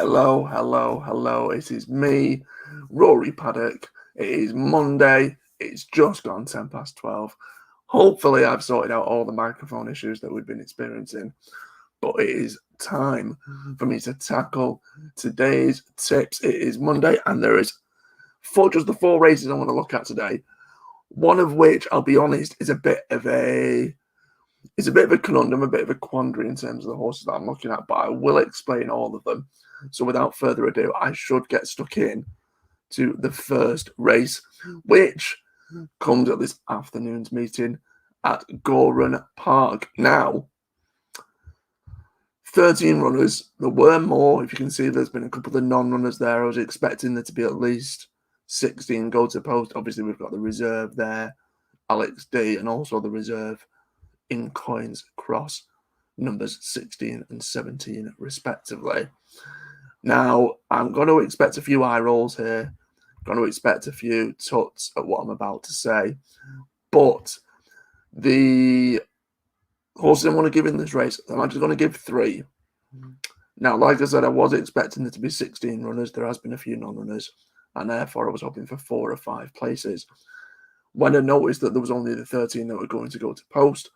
Hello. It is me, Rory Paddock. It is Monday. It's just gone 10 past 12. Hopefully, I've sorted out all the microphone issues that we've been experiencing. But it is time for me to tackle today's tips. It is Monday, and there is just the four races I want to look at today. One of which, I'll be honest, is a bit of a conundrum, a bit of a quandary in terms of the horses that I'm looking at, but I will explain all of them. So without further ado, I should get stuck in to the first race, which comes at this afternoon's meeting at Gowran Park. Now, 13 runners. There were more. If you can see, there's been a couple of non-runners there. I was expecting there to be at least 16 go to post. Obviously, we've got the reserve there, Alex D, and also the reserve in Coins Cross, numbers 16 and 17 respectively. Now, I'm going to expect a few eye rolls here. I'm going to expect a few tuts at what I'm about to say. But the horses I want to give in this race, I'm actually going to give 3. Now, like I said, I was expecting there to be 16 runners. There has been a few non-runners, and therefore I was hoping for 4 or 5 places. When I noticed that there was only the 13 that were going to go to post,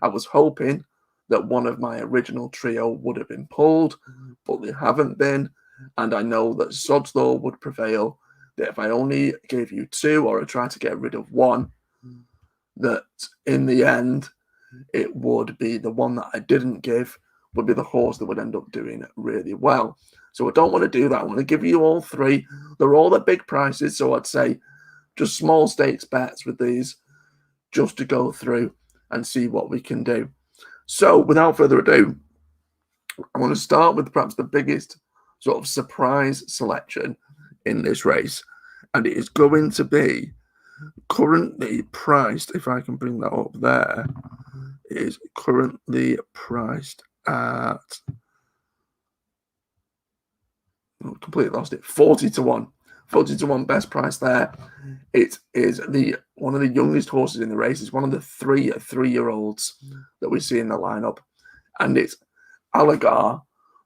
I was hoping that one of my original trio would have been pulled, but they haven't been. And I know that Sod's Law would prevail, that if I only gave you 2 or I tried to get rid of 1, that in the end, it would be the one that I didn't give would be the horse that would end up doing really well. So I don't want to do that. I want to give you all 3. They're all at big prices, so I'd say just small stakes bets with these just to go through and see what we can do. So without further ado, I want to start with perhaps the biggest sort of surprise selection in this race. And it is going to be currently priced, if I can bring that up there, it is currently priced at, completely lost it, 40 to 1. 40 to 1 best price there. It is one of the youngest horses in the race. It's one of the 3-year-olds that we see in the lineup. And it's Allegar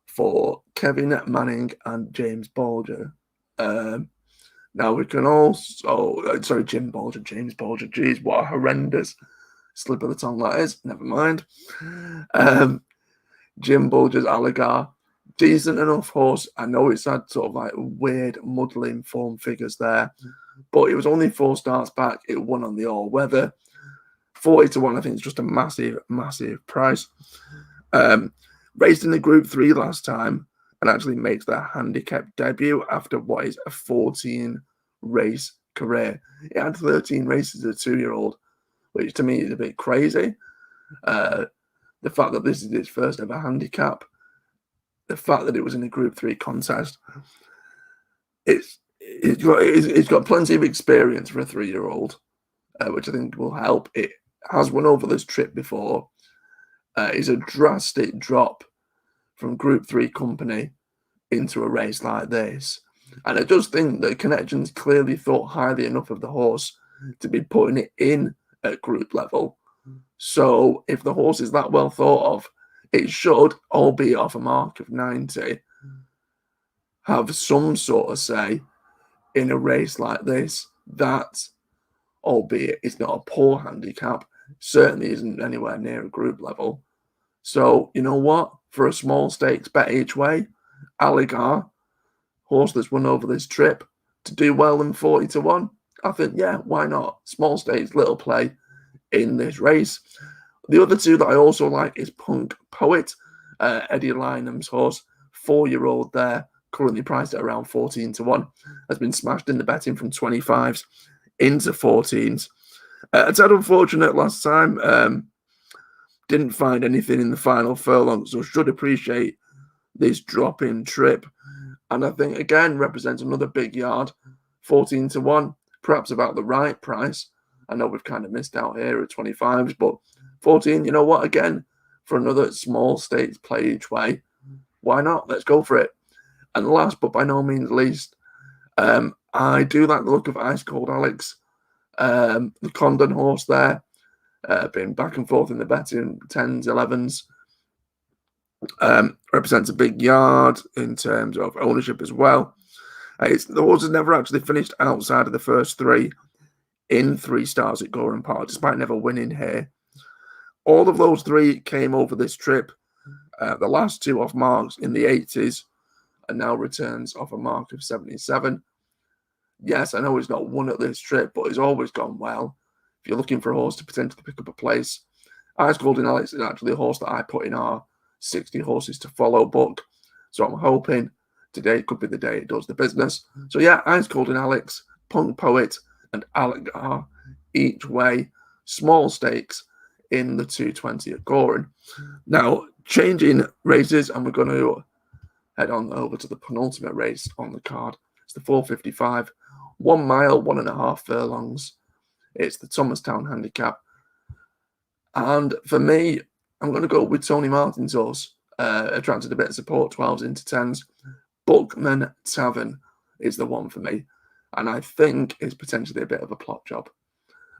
for Kevin Manning and James Bolger. Now we can also, James Bolger. Geez, what a horrendous slip of the tongue that is. Never mind. Jim Bolger's Allegar. Decent enough horse. I know it's had sort of like weird muddling form figures there, but it was only 4 starts back. It won on the all-weather. 40 to 1, I think it's just a massive price. Raced in the Group 3 last time and actually makes their handicap debut after what is a 14-race career. It had 13 races as a 2-year-old, which to me is a bit crazy. The fact that this is its first ever handicap, the fact that it was in a Group 3 contest, it's got plenty of experience for a 3-year-old, which I think will help. It has won over this trip before. It's a drastic drop from Group 3 company into a race like this. And I just think that Connections clearly thought highly enough of the horse to be putting it in at group level. So if the horse is that well thought of, it should, albeit off a mark of 90, have some sort of say in a race like this. That, albeit it's not a poor handicap, certainly isn't anywhere near a group level. So, you know what? For a small stakes bet each way, Allegar, horse that's won over this trip, to do well in 40 to 1, I think, yeah, why not? Small stakes, little play in this race. The other 2 that I also like is Punk Poet, Eddie Lynham's horse, 4-year-old there, currently priced at around 14 to 1, has been smashed in the betting from 25s into 14s. It's had unfortunate last time, didn't find anything in the final furlong, so should appreciate this drop in trip. And I think, again, represents another big yard, 14 to 1, perhaps about the right price. I know we've kind of missed out here at 25s, but 14, you know what? Again, for another small stakes play each way, why not? Let's go for it. And last, but by no means least, I do like the look of Ice Cold Alex, the Condon horse there, been back and forth in the betting 10s, 11s. Represents a big yard in terms of ownership as well. The horse has never actually finished outside of the first three in 3 stars at Gowran Park, despite never winning here. All of those 3 came over this trip. The last 2 off marks in the 80s, and now returns off a mark of 77. Yes, I know he's not won at this trip, but he's always gone well. If you're looking for a horse to potentially pick up a place, Ice Golden Alex is actually a horse that I put in our 60 horses to follow book. So I'm hoping today could be the day it does the business. So yeah, Ice Golden Alex, Punk Poet, and Alligar each way, small stakes in the 220 at Gowran. Now, changing races, and we're going to head on over to the penultimate race on the card. It's the 455, 1 mile, 1.5 furlongs. It's the Thomastown Handicap. And for me, I'm going to go with Tony Martin's horse. Attracted a bit of support, 12s into 10s. Buckman Tavern is the one for me. And I think it's potentially a bit of a plot job.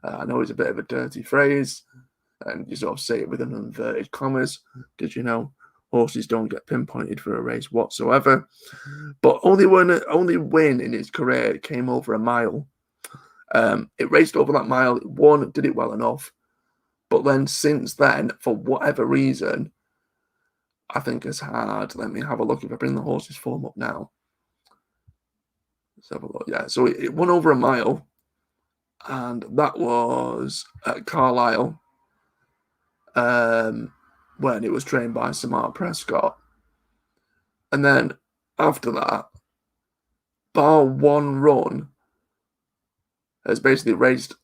I know it's a bit of a dirty phrase, and you sort of say it with an inverted commas. Did you know horses don't get pinpointed for a race whatsoever? But only win in his career came over a mile. It raced over that mile. It won, did it well enough. But then since then, for whatever reason, I think has had, let me have a look if I bring the horse's form up now. Let's have a look. Yeah, so it won over a mile, and that was at Carlisle when it was trained by Sir Mark Prescott. And then after that, bar one run, has basically raced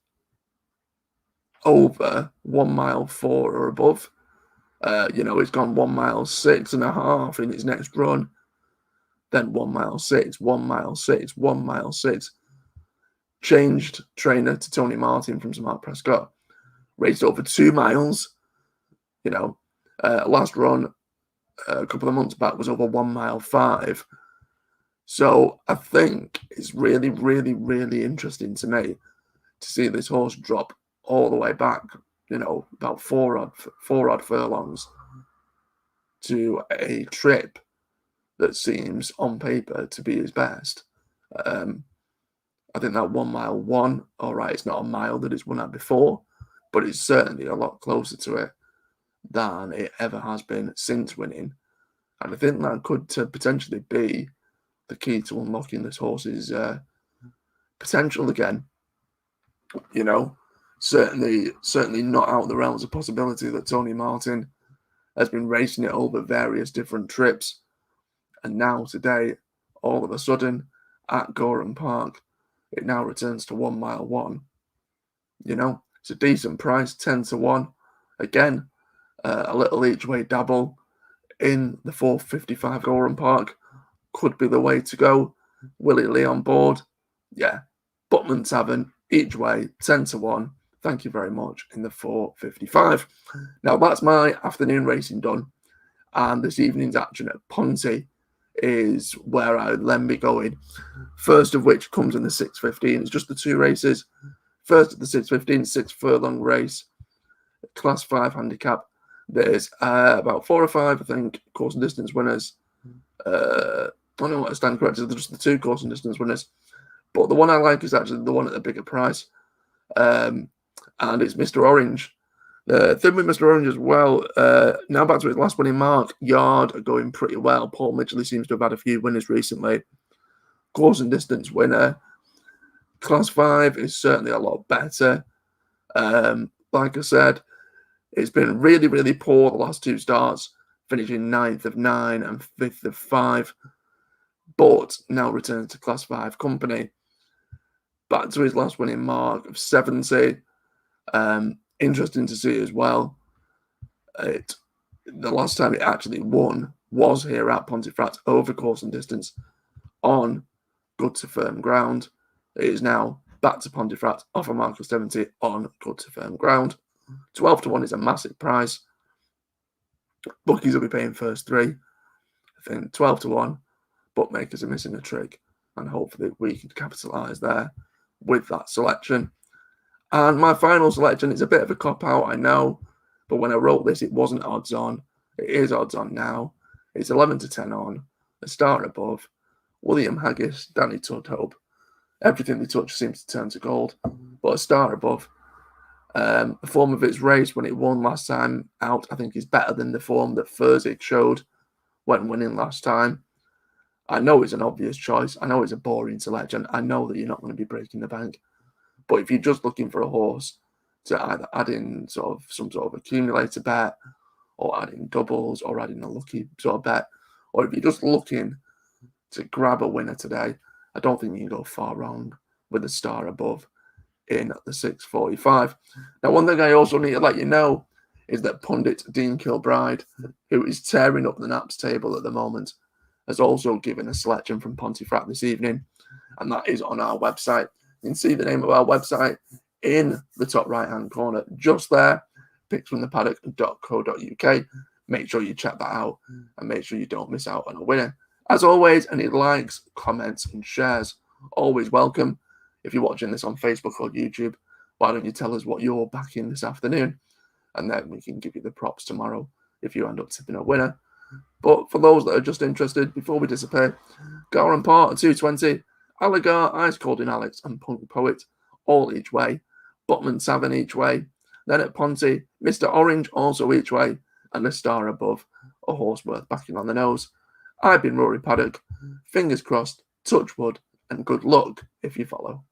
over 1 mile 4 or above. It's gone 1 mile 6.5 in its next run. Then 1 mile 6, 1 mile 6, 1 mile 6. Changed trainer to Tony Martin from Sir Mark Prescott. Raced over 2 miles. Last run a couple of months back was over 1 mile 5. So I think it's really, really, really interesting to me to see this horse drop all the way back, about four odd furlongs to a trip that seems on paper to be his best. I think that 1 mile 1, all right, it's not a mile that it's won at before, but it's certainly a lot closer to it than it ever has been since winning. And I think that could potentially be the key to unlocking this horse's potential again. Certainly not out of the realms of possibility that Tony Martin has been racing it over various different trips. And now today, all of a sudden, at Gowran Park, it now returns to 1 mile 1. It's a decent price, 10-1. Again, a little each way dabble in the 455 Gowran Park could be the way to go. Willie Lee on board. Yeah. Buckman Tavern, each way, 10-1. Thank you very much in the 455. Now, that's my afternoon racing done. And this evening's action at Ponty is where I would then be going. First of which comes in the 6:15. It's just the 2 races. First at the 6:15, 6 furlong race, Class 5 handicap. There's about 4 or 5, I think, course and distance winners. I don't know what I stand corrected. They're just the 2 course and distance winners. But the one I like is actually the one at a bigger price. And it's Mr. Orange. Thing with Mr. Orange as well, now back to his last winning mark, Yard are going pretty well. Paul Midgley seems to have had a few winners recently. Course and distance winner. Class 5 is certainly a lot better. Like I said, it's been really, really poor the last 2 starts, finishing 9th of 9 and 5th of 5. But now returns to Class 5 company. Back to his last winning mark of 70. Interesting to see as well. The last time it actually won was here at Pontefract over course and distance on good to firm ground. It is now back to Pontefract off a mark of 70 on good to firm ground. 12-1 is a massive price. Bookies will be paying first 3. I think 12-1. Bookmakers are missing a trick, and hopefully we can capitalise there with that selection. And my final selection is a bit of a cop-out, I know, but when I wrote this, it wasn't odds on. It is odds on now. It's 11 to 10 on. A star above. William Haggis, Danny Tudhope. Everything they touch seems to turn to gold, but a star above. The form of its race when it won last time out, I think, is better than the form that Furzik showed when winning last time. I know it's an obvious choice. I know it's a boring selection. I know that you're not going to be breaking the bank. But if you're just looking for a horse to either add in sort of some sort of accumulator bet, or adding doubles, or adding a lucky sort of bet, or if you're just looking to grab a winner today, I don't think you can go far wrong with a star above in the 6:45. Now, one thing I also need to let you know is that pundit Dean Kilbride, who is tearing up the Naps table at the moment, has also given a selection from Pontefract this evening, and that is on our website. You can see the name of our website in the top right-hand corner, just there, picksfromthepaddock.co.uk. Make sure you check that out, and make sure you don't miss out on a winner. As always, any likes, comments, and shares, always welcome. If you're watching this on Facebook or YouTube, why don't you tell us what you're backing this afternoon? And then we can give you the props tomorrow if you end up tipping a winner. But for those that are just interested, before we disappear, Gowran Park at 220, Alligar, Ice Cold in Alex, and Punk Poet, all each way. Botman Savin each way. Then at Ponty, Mr. Orange also each way, and a star above, a horse worth backing on the nose. I've been Rory Paddock. Fingers crossed, touch wood, and good luck if you follow.